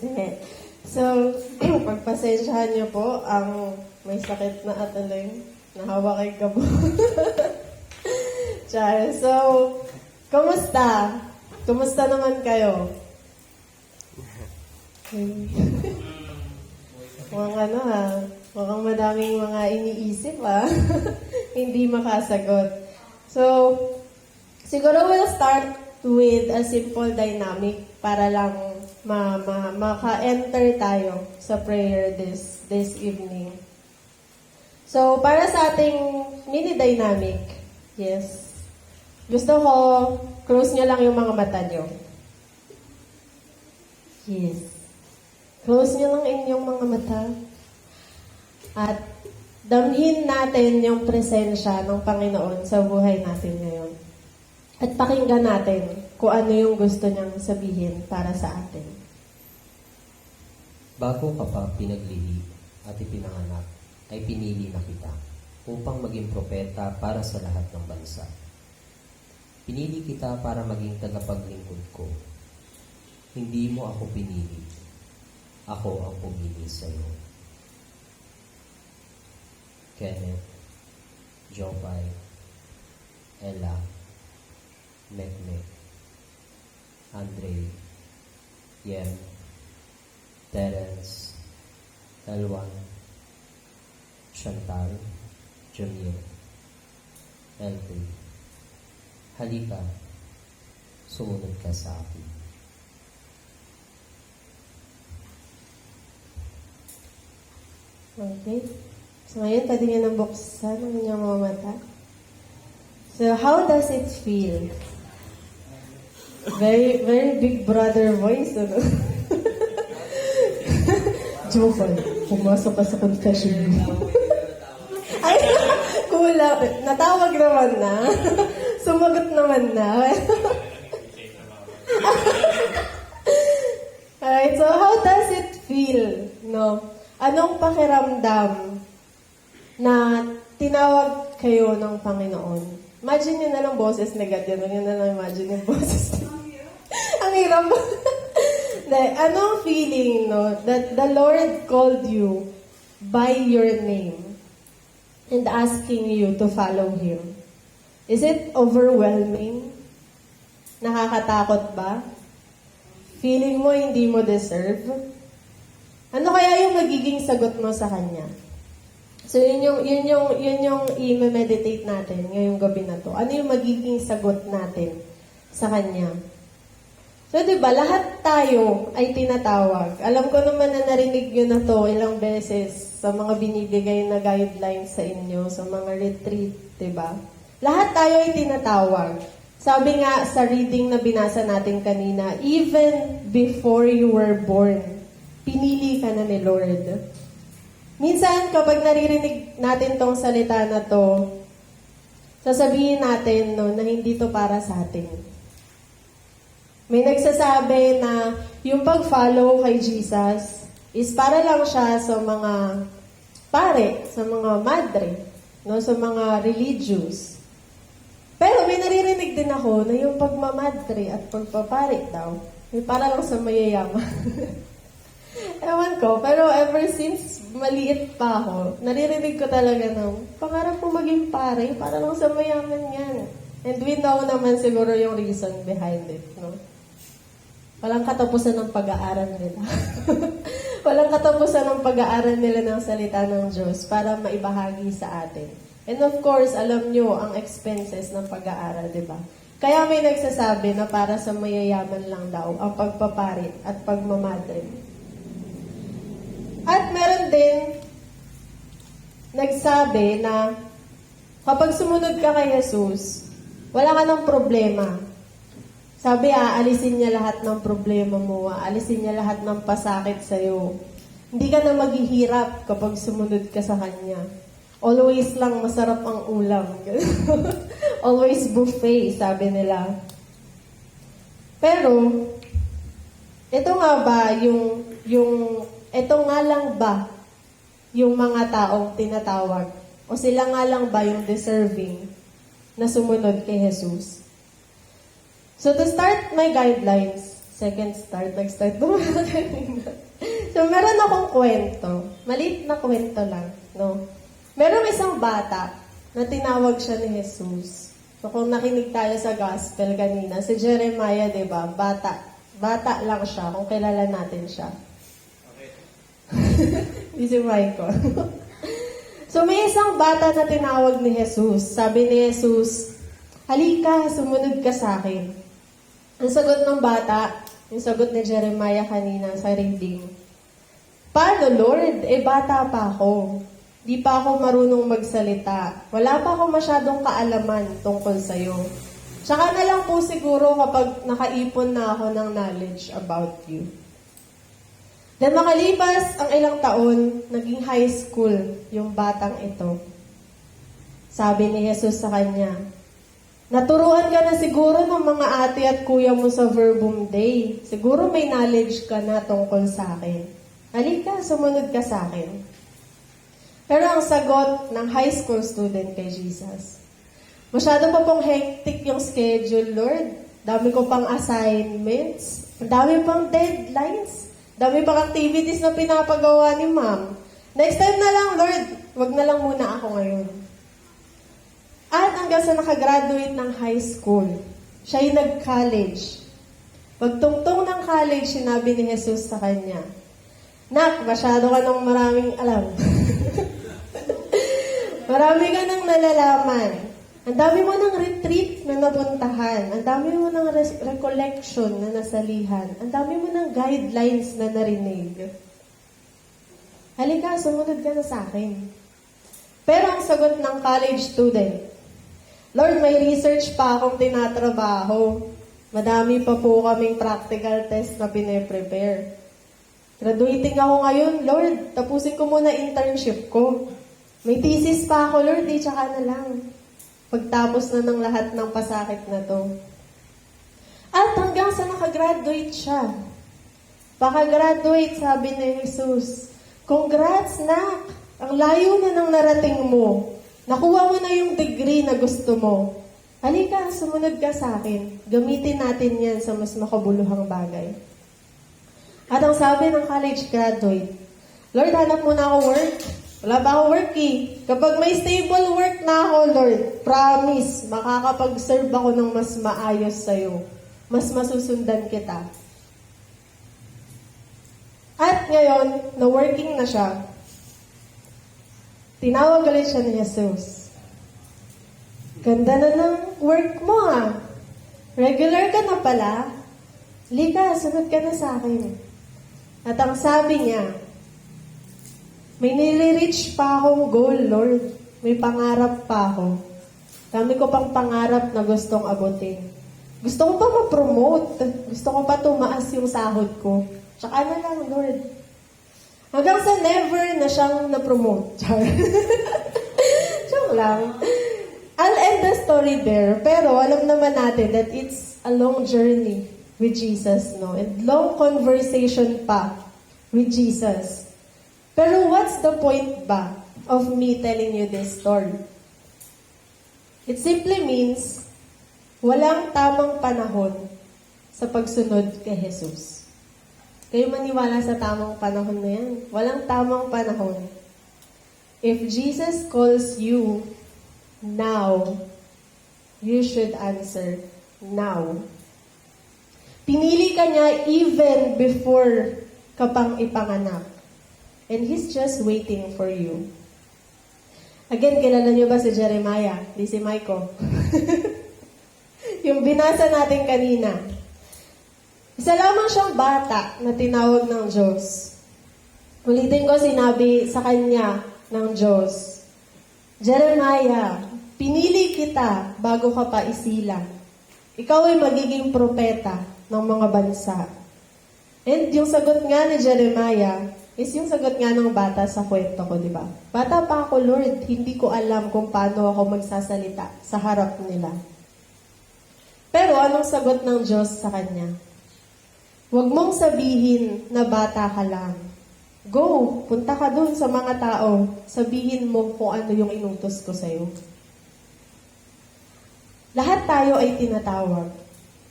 Hindi. So, pagpasensyahan niyo po ang may sakit na ataling nahawa kay Gabo. Char. So, kumusta? Kumusta naman kayo? Mukhang mukhang madaming mga iniisip hindi makasagot. So, siguro we'll start with a simple dynamic para lang maka-enter tayo sa prayer this evening. So, para sa ating mini dynamic, yes, gusto ko, close nyo lang yung mga mata nyo. Yes. Close nyo lang inyong mga mata. At damhin natin yung presensya ng Panginoon sa buhay natin ngayon. At pakinggan natin kung ano yung gusto niyang sabihin para sa atin. Bago ka pa pinaglihi at ipinanganak, ay pinili na kita upang maging propeta para sa lahat ng bansa. Pinili kita para maging tagapaglingkod ko. Hindi mo ako pinili. Ako ang pumili sa iyo. Kenneth, Jopay, Ella, Mekmek, Andre, Yem, Terence, Elwan, Chantal, Jamil, Elpy. Halika, sumunod ka sa akin. Okay. So, ngayon, pwede nyo nang buksan ang inyong mga mata. So, how does it feel? Very, very big brother voice, ano? Joke, pumasok ka sa confession mo. Ay, kulang. Natawag naman na. Sumagot naman na. Alright, so how does it feel? No? Anong pakiramdam na tinawag kayo ng Panginoon? Imagine nyo na lang boses na ganyan. Huwag nyo na lang imagine yung boses. Ang hirap. Anong feeling, no? That the Lord called you by your name and asking you to follow Him. Is it overwhelming? Nakakatakot ba? Feeling mo hindi mo deserve? Ano kaya yung magiging sagot mo sa Kanya? So, yun yung i-meditate natin ngayong gabi na to. Ano yung magiging sagot natin sa Kanya? So, diba, lahat tayo ay tinatawag. Alam ko naman na narinig nyo na to ilang beses sa mga binibigay na guidelines sa inyo, sa mga retreat, diba? Lahat tayo ay tinatawag. Sabi nga sa reading na binasa natin kanina, even before you were born, pinili ka na ni Lord. Minsan, kapag naririnig natin tong salita na to, sasabihin natin no, na hindi to para sa atin. May nagsasabi na yung pag-follow kay Jesus is para lang siya sa mga pare, sa mga madre, no, sa mga religious. Pero may naririnig din ako na yung pagmamadre at pagpapare daw, ay para lang sa mayayaman. Ewan ko, pero ever since maliit pa ako, naririnig ko talaga ng pangarap ko maging pare, para lang sa mayaman yan. And we know naman siguro yung reason behind it, no? Walang katapusan ng pag-aaral nila. Walang katapusan ng pag-aaral nila ng salita ng Diyos para maibahagi sa atin. And of course, alam nyo ang expenses ng pag-aaral, di ba? Kaya may nagsasabi na para sa mayayaman lang daw ang pagpapari at pagmamadre. At meron din nagsabi na kapag sumunod ka kay Jesus, wala ka ng problema. Sabi, aalisin niya lahat ng problema mo, aalisin niya lahat ng pasakit sa'yo. Hindi ka na maghihirap kapag sumunod ka sa Kanya. Always lang masarap ang ulam. Always buffet, sabi nila. Pero, ito nga ba ito nga lang ba yung mga taong tinatawag? O sila nga lang ba yung deserving na sumunod kay Jesus? So to start my guidelines sa Nag-start po kanina. So, meron akong kwento. Maliit na kwento lang, no? Merong isang bata na tinawag siya ni Jesus. So, kung nakinig tayo sa gospel kanina, si Jeremiah, di ba? Bata. Bata lang siya, kung kilala natin siya. Di si Michael. So, may isang bata na tinawag ni Jesus. Sabi ni Jesus, halika, sumunod ka sa akin. Ang sagot ng bata, yung sagot ni Jeremiah kanina sa reading, paano, Lord? Bata pa ako. Di pa ako marunong magsalita. Wala pa ako masyadong kaalaman tungkol sa'yo. Tsaka na lang po siguro kapag nakaipon na ako ng knowledge about you. Then makalipas ang ilang taon, naging high school yung batang ito. Sabi ni Jesus sa kanya, naturuan ka na siguro ng mga ate at kuya mo sa Verbum Day. Siguro may knowledge ka na tungkol sa akin. Halika, sumunod ka sa akin. Pero ang sagot ng high school student kay Jesus, masyado pa pong hectic yung schedule, Lord. Dami ko pang assignments. Dami pang deadlines. Dami pang activities na pinapagawa ni ma'am. Next time na lang, Lord. Wag na lang muna ako ngayon. At hanggang sa nakagraduate ng high school, siya yung nag-college. Pagtungtong ng college, sinabi ni Jesus sa kanya, Nak, masyado ka ng maraming alam. Marami ka nang nalalaman. Ang dami mo ng retreat na napuntahan. Ang dami mo ng recollection na nasalihan. Ang dami mo ng guidelines na narinig. Halika, sumunod ka na sa akin. Pero ang sagot ng college student, Lord, may research pa akong tinatrabaho. Madami pa po kaming practical test na pine-prepare. Graduating ako ngayon, Lord. Tapusin ko muna internship ko. May thesis pa ako, Lord. Tsaka na lang. Pagtapos na ng lahat ng pasakit na to. At hanggang sa nakagraduate siya. Pakagraduate, sabi ni Jesus, congrats, Nak! Ang layo na ng narating mo. Nakuha mo na yung degree na gusto mo. Halika, sumunod ka sa akin. Gamitin natin yan sa mas makabuluhang bagay. At ang sabi ng college graduate, Lord, hanap mo na ako work. Wala ba ako work eh. Kapag may stable work na ako, Lord, promise, makakapag-serve ako ng mas maayos sa'yo. Mas masusundan kita. At ngayon, na working na siya, tinawag ulit siya ni Jesus. Ganda na ng work mo ah. Regular ka na pala. Lika, sunod ka na sa akin. At ang sabi niya, may nire-reach pa akong goal, Lord. May pangarap pa ako. Dami ko pang pangarap na gustong abutin. Gusto ko pa ma-promote. Gusto ko pa tumaas yung sahod ko. Tsaka na lang, Lord. Hanggang sa never na siyang na-promote. Joke lang. I'll end the story there. Pero alam naman natin that it's a long journey with Jesus, no? And long conversation pa with Jesus. Pero what's the point ba of me telling you this story? It simply means walang tamang panahon sa pagsunod kay Jesus. Kayo maniwala sa tamang panahon na yan. Walang tamang panahon. If Jesus calls you now, you should answer now. Pinili ka niya even before ka pang ipanganak. And He's just waiting for you. Again, kilala niyo ba si Jeremiah? Di si Michael. Yung binasa natin kanina. Isa lamang siyang bata na tinawag ng Diyos. Ulitin ko, sinabi sa kanya ng Diyos, Jeremiah, pinili kita bago ka pa isilang. Ikaw ay magiging propeta ng mga bansa. And yung sagot nga ni Jeremiah is yung sagot nga ng bata sa kwento ko, di ba? Bata pa ako, Lord, hindi ko alam kung paano ako magsasalita sa harap nila. Pero anong sagot ng Diyos sa kanya? Huwag mong sabihin na bata ka lang. Go, punta ka dun sa mga tao. Sabihin mo kung ano yung inutos ko sa'yo. Lahat tayo ay tinatawag.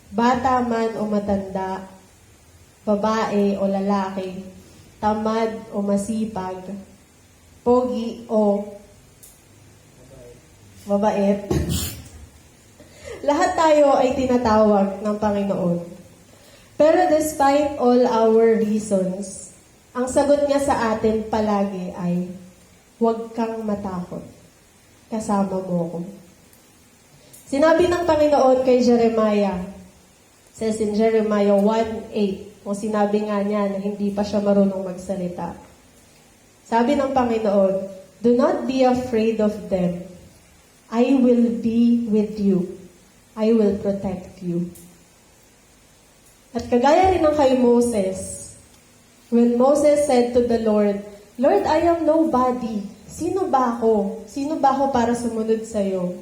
Bata man o matanda, babae o lalaki, tamad o masipag, pogi o mabait. Lahat tayo ay tinatawag ng Panginoon. Pero despite all our reasons, ang sagot niya sa atin palagi ay, huwag kang matakot. Kasama mo ko. Sinabi ng Panginoon kay Jeremiah, says in Jeremiah 1:8, kung sinabi nga niya na hindi pa siya marunong magsalita. Sabi ng Panginoon, do not be afraid of them. I will be with you. I will protect you. At kagaya rin ng kay Moses, when Moses said to the Lord, Lord, I am nobody. Sino ba ako? Sino ba ako para sumunod sa iyo?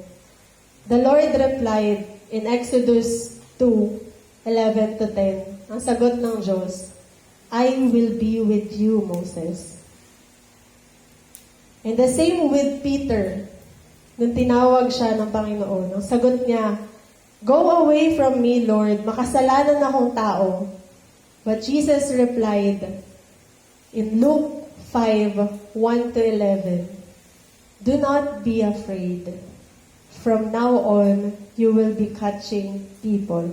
The Lord replied in Exodus 2:11-10, ang sagot ng Diyos, I will be with you, Moses. And the same with Peter, nung tinawag siya ng Panginoon, ang sagot niya, go away from me, Lord, makasalanan akong tao. But Jesus replied in Luke 5:1-11, do not be afraid. From now on, you will be catching people.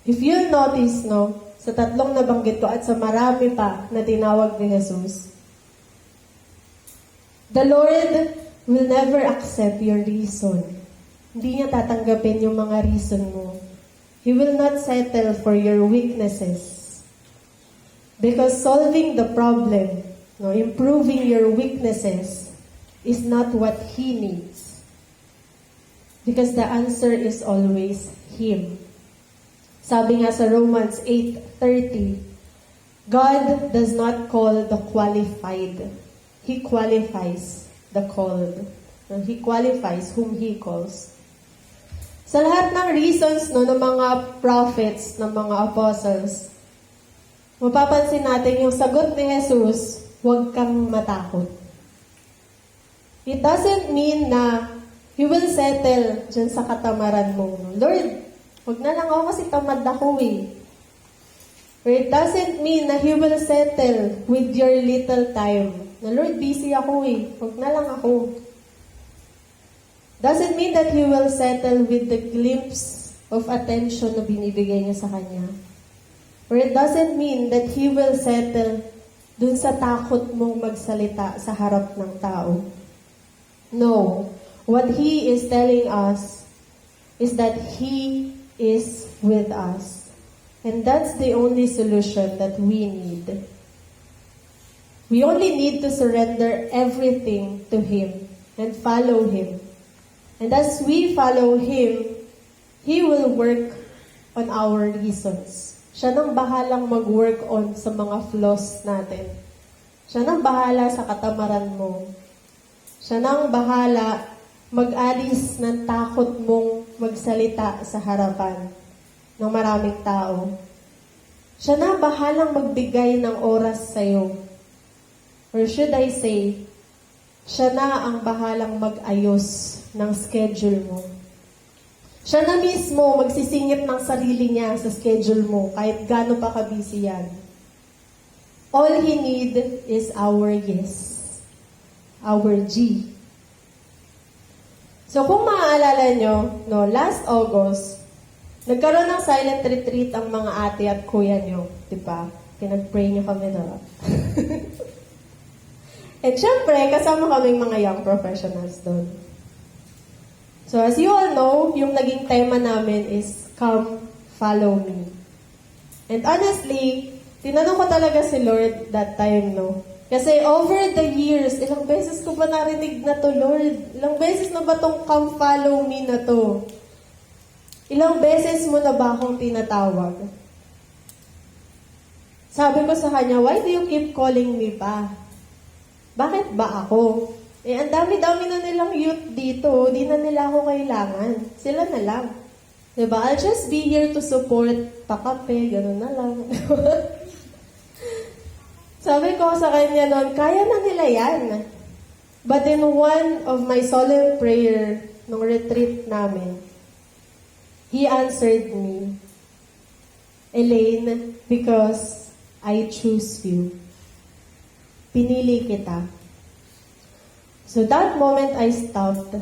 If you notice, no, sa tatlong nabanggit ko at sa marami pa na tinawag ni Jesus, the Lord will never accept your reason. Hindi niya tatanggapin yung mga reason mo. He will not settle for your weaknesses. Because solving the problem, no, improving your weaknesses, is not what He needs. Because the answer is always Him. Sabi nga sa Romans 8:30, God does not call the qualified. He qualifies the called. He qualifies whom He calls. Sa lahat ng reasons no, ng mga prophets, ng mga apostles, mapapansin natin yung sagot ni Jesus, huwag kang matakot. It doesn't mean na He will settle dyan sa katamaran mo. Lord, huwag na lang ako kasi tamad ako eh. Or it doesn't mean na He will settle with your little time. Na Lord, busy ako eh. Huwag na lang ako. Doesn't mean that He will settle with the glimpse of attention na binibigay niya sa Kanya. Or it doesn't mean that He will settle dun sa takot mong magsalita sa harap ng tao. No. What He is telling us is that He is with us. And that's the only solution that we need. We only need to surrender everything to Him and follow Him. And as we follow Him, He will work on our reasons. Siya nang bahalang mag-work on sa mga flaws natin. Siya nang bahala sa katamaran mo. Siya nang bahala mag-alis ng takot mong magsalita sa harapan ng maraming tao. Siya na bahalang magbigay ng oras sa'yo. Or should I say, siya na ang bahalang mag-ayos ng schedule mo. Siya na mismo magsisingit ng sarili niya sa schedule mo, kahit gaano pa ka-busy yan. All He need is our yes. Our G. So kung maaalala nyo, no, last August, nagkaroon ng silent retreat ang mga ate at kuya nyo. Diba? Pinag-pray nyo kami na. And syempre, kasama kaming mga young professionals doon. So as you all know, yung naging tema namin is, Come, Follow Me. And honestly, tinanong ko talaga si Lord that time, no? Kasi over the years, ilang beses ko ba narinig na to, Lord? Ilang beses na ba tong come follow me na to? Ilang beses mo na ba akong tinatawag? Sabi ko sa kanya, why do you keep calling me pa? Bakit ba ako? Eh, ang dami-dami na nilang youth dito, di na nila ako kailangan. Sila na lang. Diba? I'll just be here to support, pakape, gano'n na lang. Sabi ko sa kanya noon, kaya na nila yan. But in one of my solemn prayer nung retreat namin, He answered me. Elaine, because I choose you. Pinili kita. So that moment I stopped.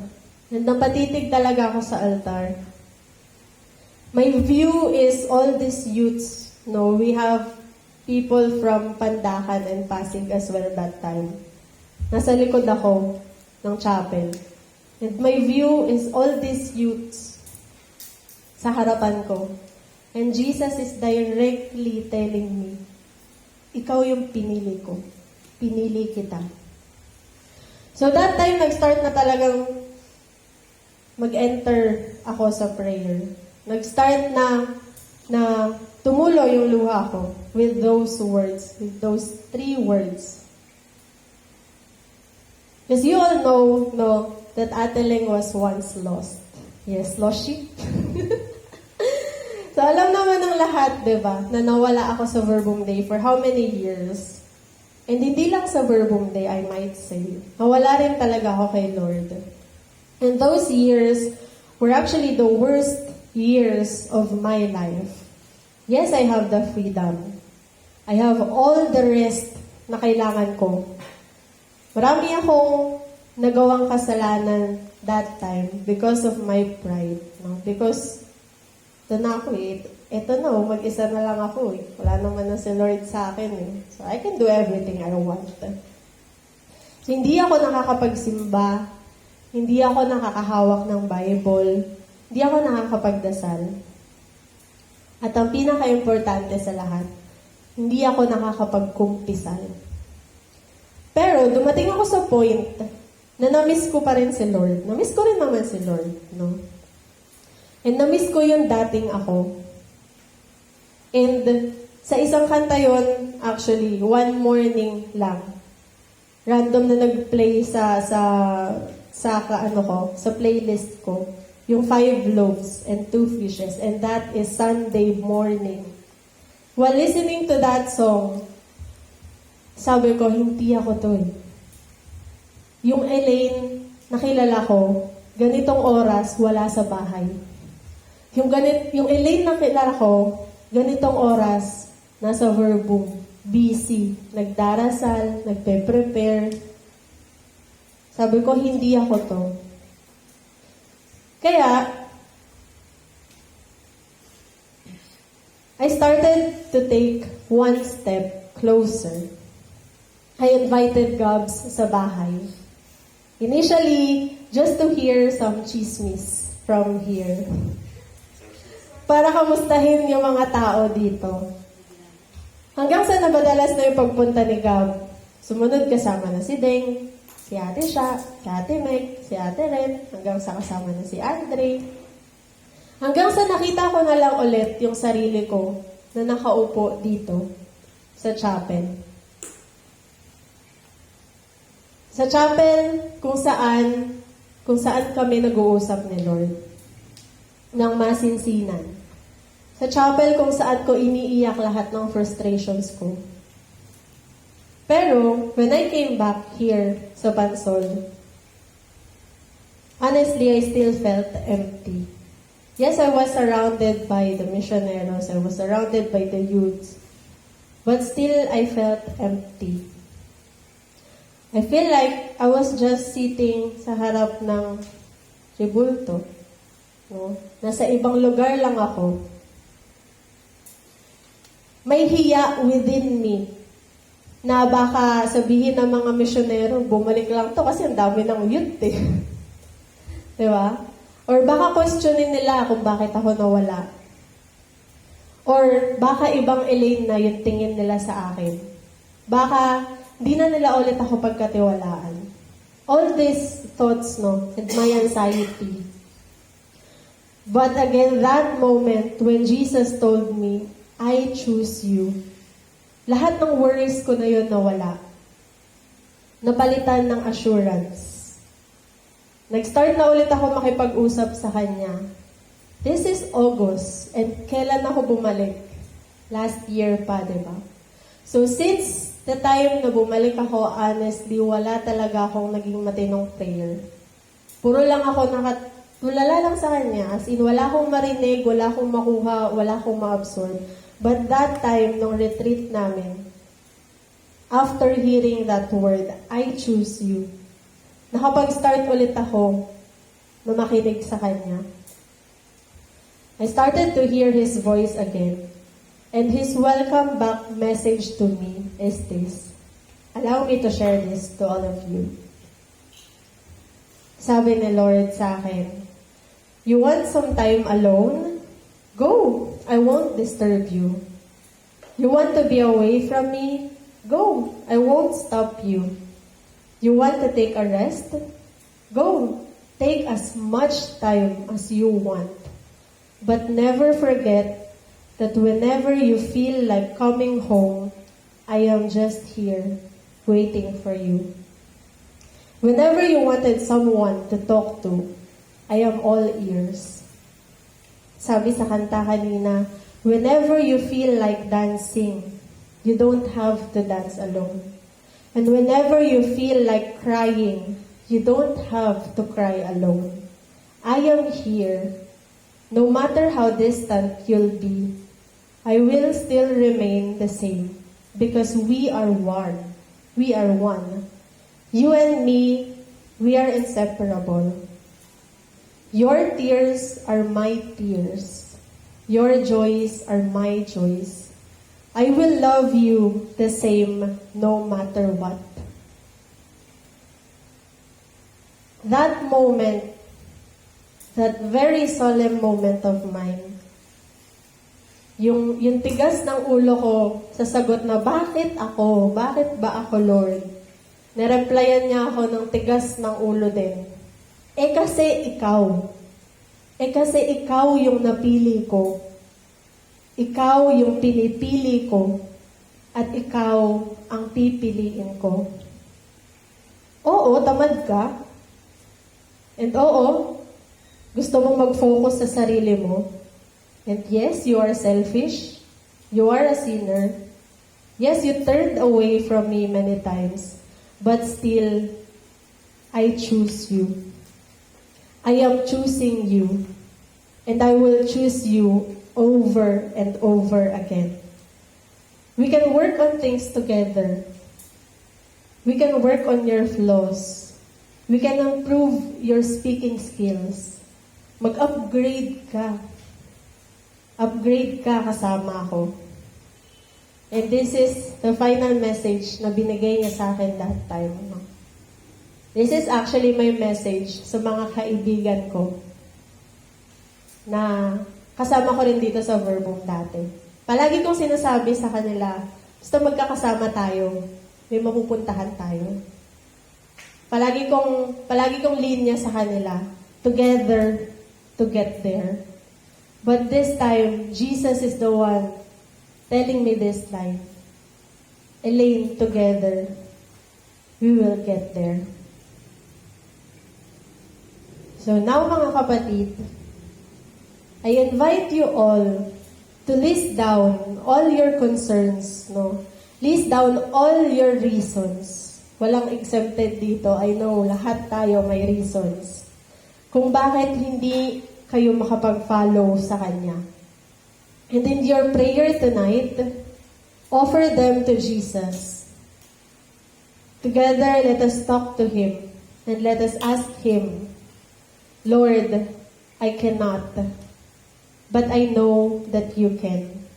And napatitig talaga ako sa altar. My view is all these youths. No, we have people from Pandacan and Pasig as well that time. Nasa likod ako ng chapel. And my view is all these youths sa harapan ko. And Jesus is directly telling me, ikaw yung pinili ko. Pinili kita. So that time, nag-start na talagang mag-enter ako sa prayer. Nag-start na tumulo yung luha ko with those words, with those 3 words. Because you all know that Ateling was once lost. Yes, lost sheep. So, alam naman ng lahat, di ba, na nawala ako sa Verbum Day for how many years? And hindi lang sa Verbum Day, I might say. Nawala rin talaga ako kay Lord. And those years were actually the worst years of my life. Yes, I have the freedom. I have all the rest na kailangan ko. Marami akong nagawang kasalanan that time because of my pride. No? Because ito na ako Ito na, mag-isa na lang ako Wala naman na si Lord sa akin So, I can do everything I want. So, hindi ako nakakapagsimba. Hindi ako nakakahawak ng Bible. Hindi ako nakakapagdasal. At ang pinaka-importante sa lahat, hindi ako nakakapagkumpisal. Pero, dumating ako sa point na na-miss ko pa rin si Lord. Na-miss ko rin naman si Lord, no? And na-miss ko yung dating ako. And sa isang kanta yon, actually, one morning lang, random na nag-play sa playlist ko, yung 5 loaves and 2 fishes, and that is Sunday morning. While listening to that song, sabi ko, hindi ako to Yung Elaine, nakilala ko, ganitong oras, wala sa bahay. Yung Elaine na kilala ko, ganitong oras, nasa Verbum, busy, nagdarasal, nagpe-prepare. Sabi ko, hindi ako to. Kaya, I started to take one step closer. I invited Gabs sa bahay. Initially, just to hear some chismis from here. Para kamustahin yung mga tao dito. Hanggang sa nabadalas na yung pagpunta ni Gab, sumunod kasama na si Deng, si Ate Sha, si Ate Meg, si Ate Ren, hanggang sa kasama na si Andre. Hanggang sa nakita ko na lang ulit yung sarili ko na nakaupo dito sa chapel. Sa chapel kung saan kami nag-uusap ni Lord ng masinsinan. Sa chapel kung saan ko iniiyak lahat ng frustrations ko. Pero, when I came back here sa Bansol, honestly, I still felt empty. Yes, I was surrounded by the missionaries, I was surrounded by the youths, but still I felt empty. I feel like I was just sitting sa harap ng tribulto. No? Nasa ibang lugar lang ako. May hiya within me na baka sabihin ng mga misyonero, bumalik lang to kasi ang dami ng youth Diba? Or baka questionin nila kung bakit ako nawala. Or baka ibang Elaine na yung tingin nila sa akin. Baka di na nila ulit ako pagkatiwalaan. All these thoughts, no, and my anxiety. But again, that moment when Jesus told me, I choose you, lahat ng worries ko na yun nawala. Napalitan ng assurance. Nag-start na ulit ako makipag-usap sa Kanya. This is August, and kailan ako bumalik? Last year pa, diba? So since the time na bumalik ako, honestly, wala talaga akong naging matinong prayer. Puro lang ako Tulala lang sa kanya, as in, wala akong marinig, wala akong makuha, wala akong ma-absorb. But that time, nung retreat namin, after hearing that word, I choose you. Nakapag-start ulit ako na makinig sa kanya. I started to hear His voice again. And His welcome back message to me is this. Allow me to share this to all of you. Sabi ni Lord sa akin, you want some time alone? Go! I won't disturb you. You want to be away from me? Go! I won't stop you. You want to take a rest? Go! Take as much time as you want. But never forget that whenever you feel like coming home, I am just here, waiting for you. Whenever you wanted someone to talk to, I am all ears. Sabi sa kanta kanina, whenever you feel like dancing, you don't have to dance alone. And whenever you feel like crying, you don't have to cry alone. I am here. No matter how distant you'll be, I will still remain the same because we are one. We are one. You and me, we are inseparable. Your tears are my tears. Your joys are my joys. I will love you the same no matter what. That moment, that very solemn moment of mine, yung tigas ng ulo ko sa sagot na, bakit ako? Bakit ba ako, Lord? Nireplyan niya ako ng tigas ng ulo din. Kasi ikaw. Kasi ikaw yung napili ko. Ikaw yung pinipili ko. At ikaw ang pipiliin ko. Oo, tamad ka. And oo, gusto mong mag-focus sa sarili mo. And yes, you are selfish. You are a sinner. Yes, you turned away from me many times. But still, I choose you. I am choosing you. And I will choose you over and over again. We can work on things together. We can work on your flaws. We can improve your speaking skills. Mag-upgrade ka. Upgrade ka kasama ako. And this is the final message na binigay niya sa akin that time. This is actually my message sa mga kaibigan ko na kasama ko rin dito sa Verbum dati. Palagi kong sinasabi sa kanila, basta magkakasama tayo, may mapupuntahan tayo. Palagi kong linya sa kanila, together to get there. But this time, Jesus is the one telling me this line. Elaine, together, we will get there. So now, mga kapatid, I invite you all to list down all your concerns, no? List down all your reasons. Walang exempted dito. I know, lahat tayo may reasons. Kung bakit hindi kayo makapag-follow sa Kanya. And in your prayer tonight, offer them to Jesus. Together, let us talk to Him and let us ask Him, Lord, I cannot, but I know that you can.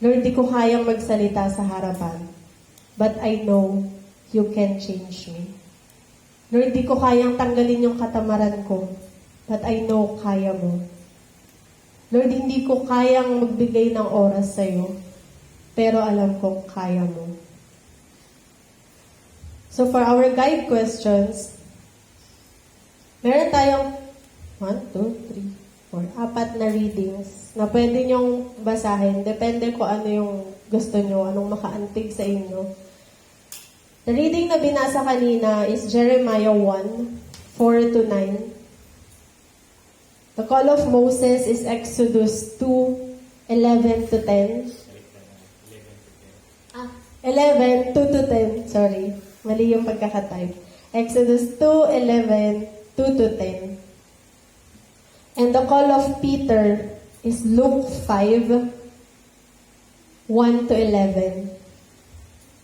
Lord, di ko kayang magsalita sa harapan, but I know you can change me. Lord, di ko kayang tanggalin yung katamaran ko, but I know kaya mo. Lord, hindi ko kayang magbigay ng oras sa'yo, pero alam kong kaya mo. So for our guide questions, meron tayong 1, 2, 3, 4, 4 na readings na pwede nyong basahin. Depende ko ano yung gusto nyo, anong makaantig sa inyo. The reading na binasa kanina is Jeremiah 1, 4-9. The call of Moses is Exodus 2, 11-10. 11, 2-10. Sorry, mali yung pagkakatype. Exodus 2, 11, 2-10. And the call of Peter is Luke 5, 1 to 11.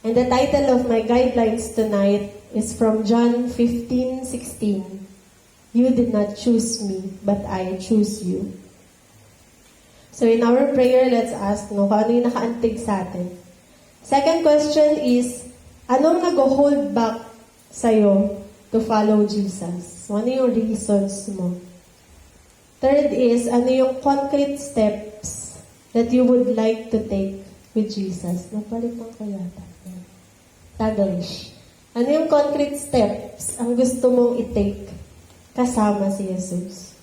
And the title of my guidelines tonight is from John 15:16. You did not choose me, but I choose you. So in our prayer, let's ask, kung ano yung nakaantig sa atin. Second question is, anong nag-hold back sa'yo to follow Jesus? So, ano yung reasons mo? Third is, ano yung concrete steps that you would like to take with Jesus? Napalitan ko yata. Taglish. Ano yung concrete steps ang gusto mong i-take kasama si Jesus?